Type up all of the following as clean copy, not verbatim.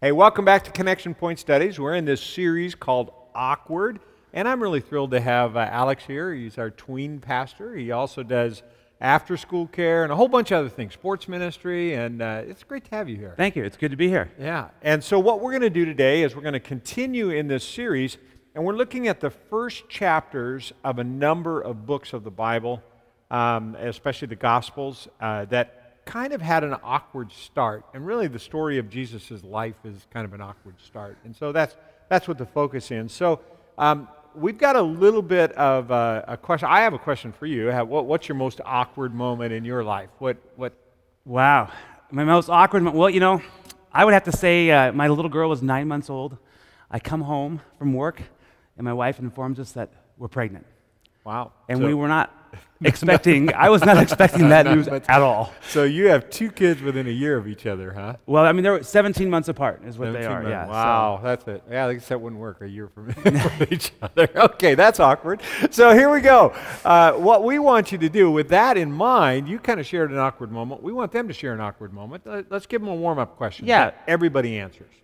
Hey, welcome back to Connection Point Studies. We're in this series called Awkward, and I'm really thrilled to have Alex here. He's our tween pastor. He also does after-school care and a whole bunch of other things, sports ministry, and it's great to have you here. Thank you. It's good to be here. Yeah, and so what we're going to do today is we're going to continue in this series, and we're looking at the first chapters of a number of books of the Bible, especially the Gospels, that kind of had an awkward start, and really the story of Jesus' life is kind of an awkward start, and so that's what the focus is. So we've got a little bit of a question. I have a question for you. What's your most awkward moment in your life? What? Wow. My most awkward moment, well, I would have to say my little girl was 9 months old. I come home from work, and my wife informs us that we're pregnant. Wow. And we were not expecting, I was not expecting that news at all. So you have two kids within a year of each other, huh? Well, I mean, they're 17 months apart is what they are, months. yeah. Wow, that's it. Yeah, I guess that wouldn't work, a year from each other. Okay, that's awkward. So here we go. What we want you to do, with that in mind, you kind of shared an awkward moment. We want them to share an awkward moment. Let's give them a warm-up question. Yeah. That everybody answers.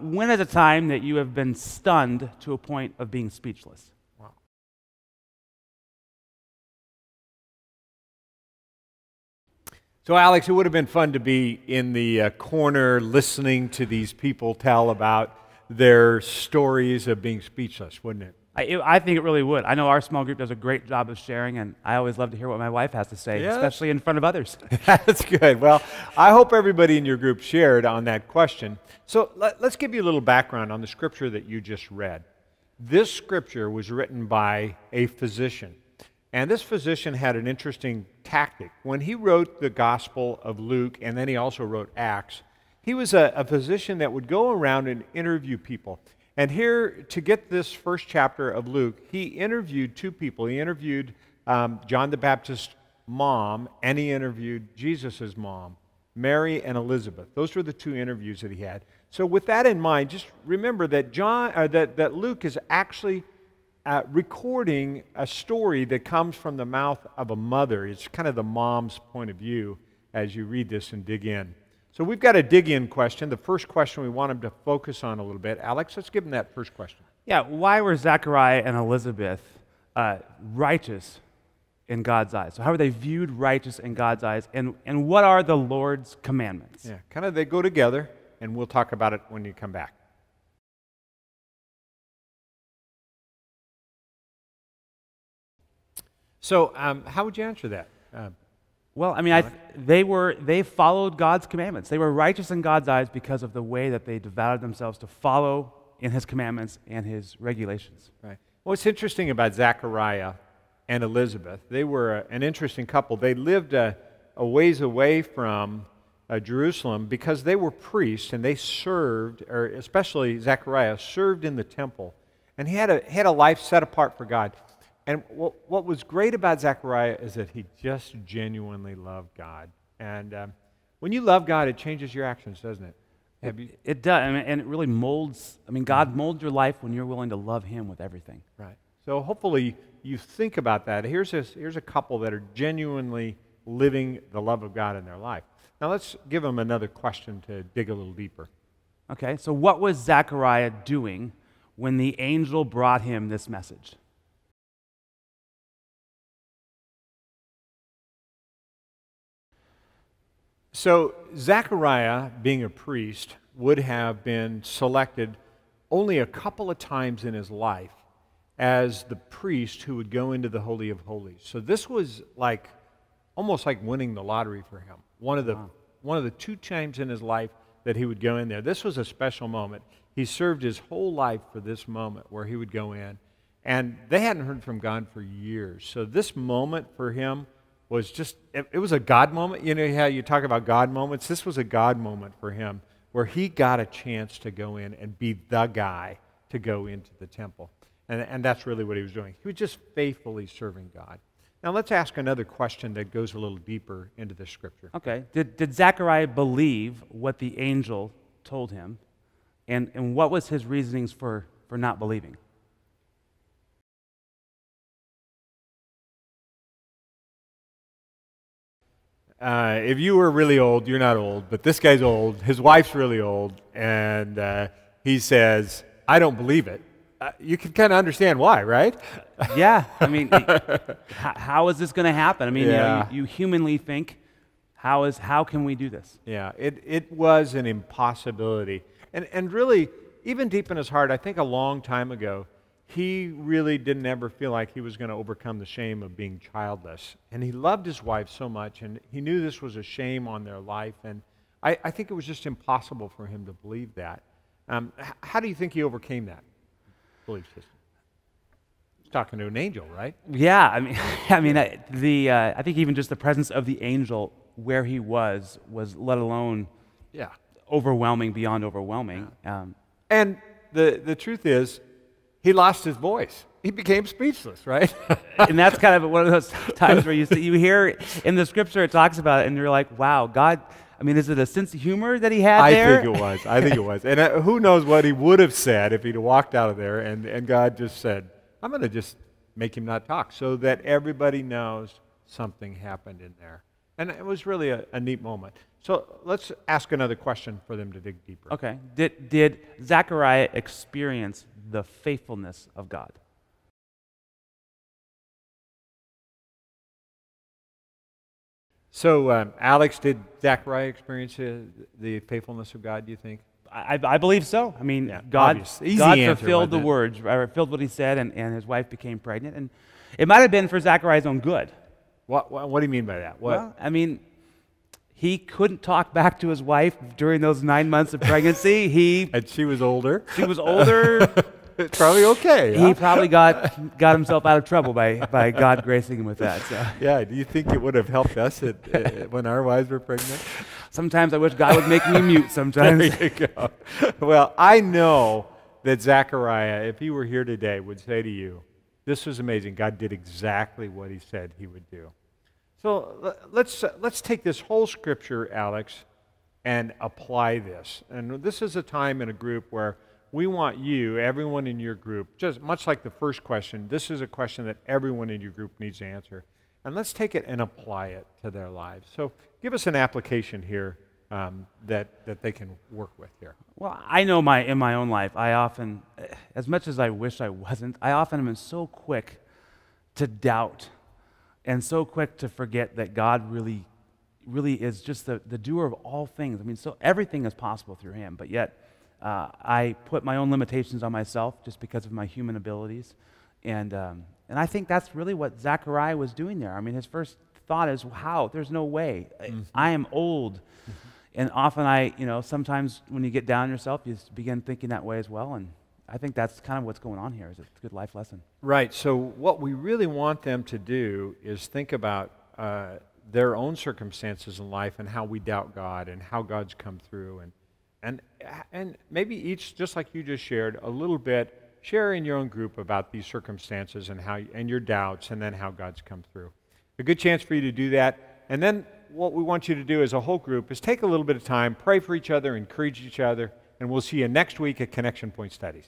When is a time that you have been stunned to a point of being speechless? So, Alex, it would have been fun to be in the corner listening to these people tell about their stories of being speechless, wouldn't it? I think it really would. I know our small group does a great job of sharing, and I always love to hear what my wife has to say, especially in front of others. That's good. Well, I hope everybody in your group shared on that question. So let's give you a little background on the scripture that you just read. This scripture was written by a physician. And this physician had an interesting tactic. When he wrote the Gospel of Luke, and then he also wrote Acts, he was a physician that would go around and interview people. And here, to get this first chapter of Luke, he interviewed two people. He interviewed John the Baptist's mom, and he interviewed Jesus' mom, Mary and Elizabeth. Those were the two interviews that he had. So with that in mind, just remember that that Luke is actually recording a story that comes from the mouth of a mother. It's kind of the mom's point of view as you read this and dig in. So we've got a dig-in question. The first question we want them to focus on a little bit. Alex, let's give them that first question. Yeah, why were Zechariah and Elizabeth righteous in God's eyes? So how are they viewed righteous in God's eyes? And what are the Lord's commandments? Yeah, kind of they go together, and we'll talk about it when you come back. So, how would you answer that? Well, I mean, they followed God's commandments. They were righteous in God's eyes because of the way that they devoted themselves to follow in His commandments and His regulations. Right. What's interesting about Zechariah and Elizabeth, they were an interesting couple. They lived a ways away from Jerusalem because they were priests and they served, or especially Zechariah, served in the temple. And he had a life set apart for God. And what was great about Zechariah is that he just genuinely loved God. And when you love God, it changes your actions, doesn't it? It does, and it really molds. I mean, God molds your life when you're willing to love Him with everything. Right. So hopefully you think about that. Here's a couple that are genuinely living the love of God in their life. Now let's give them another question to dig a little deeper. Okay, so what was Zechariah doing when the angel brought him this message? So Zechariah, being a priest, would have been selected only a couple of times in his life as the priest who would go into the Holy of Holies. So this was almost like winning the lottery for him. One of the two times in his life that he would go in there. This was a special moment. He served his whole life for this moment where he would go in. And they hadn't heard from God for years. So this moment for him was just, it was a God moment. You know how you talk about God moments? This was a God moment for him where he got a chance to go in and be the guy to go into the temple. And that's really what he was doing. He was just faithfully serving God. Now let's ask another question that goes a little deeper into the scripture. Okay. Did Zechariah believe what the angel told him? And what was his reasonings for not believing? if you were really old, you're not old, but this guy's old, his wife's really old, and he says, I don't believe it. You can kind of understand why, right? Yeah, I mean, how is this going to happen? I mean, Yeah. you humanly think, how can we do this? Yeah, it was an impossibility. And really, even deep in his heart, I think a long time ago, he really didn't ever feel like he was going to overcome the shame of being childless. And he loved his wife so much, and he knew this was a shame on their life. And I think it was just impossible for him to believe that. How do you think he overcame that belief system? He's talking to an angel, right? Yeah, I mean, I think even just the presence of the angel where he was let alone Yeah. overwhelming beyond overwhelming. And the truth is, he lost his voice. He became speechless, right? And that's kind of one of those times where you hear in the scripture it talks about it, and you're like, wow, God. I mean, is it a sense of humor that he had there? I think it was. I think it was. And who knows what he would have said if he'd walked out of there and God just said, I'm going to just make him not talk so that everybody knows something happened in there. And it was really a neat moment. So let's ask another question for them to dig deeper. Okay. Did Zechariah experience the faithfulness of God? So, Alex, did Zechariah experience the faithfulness of God, do you think? I believe so. I mean, Yeah, God obvious. Easy God answer, fulfilled the wasn't it? words, or fulfilled what he said, and his wife became pregnant. And it might have been for Zechariah's own good. What do you mean by that? What? Well, I mean, he couldn't talk back to his wife during those 9 months of pregnancy. And she was older? She was older. It's probably okay. He Huh? probably got himself out of trouble by God gracing him with that. So. Yeah, do you think it would have helped us when our wives were pregnant? Sometimes I wish God would make me mute sometimes. There you go. Well, I know that Zechariah, if he were here today, would say to you, this was amazing. God did exactly what he said he would do. So let's take this whole scripture, Alex, and apply this. And this is a time in a group where we want you, everyone in your group, just much like the first question, this is a question that everyone in your group needs to answer. And let's take it and apply it to their lives. So give us an application here that they can work with here. Well, I know in my own life, I often, as much as I wish I wasn't, I often am so quick to doubt and so quick to forget that God really is just the doer of all things. I mean, so everything is possible through him, but yet I put my own limitations on myself just because of my human abilities. And I think that's really what Zechariah was doing there. I mean, his first thought is, wow, there's no way. I am old. Mm-hmm. And often sometimes when you get down on yourself, you begin thinking that way as well. And I think that's kind of what's going on here. Is a good life lesson. Right. So what we really want them to do is think about their own circumstances in life and how we doubt God and how God's come through. And maybe each, just like you just shared, a little bit, share in your own group about these circumstances and your doubts and then how God's come through. A good chance for you to do that. And then what we want you to do as a whole group is take a little bit of time, pray for each other, encourage each other, and we'll see you next week at Connection Point Studies.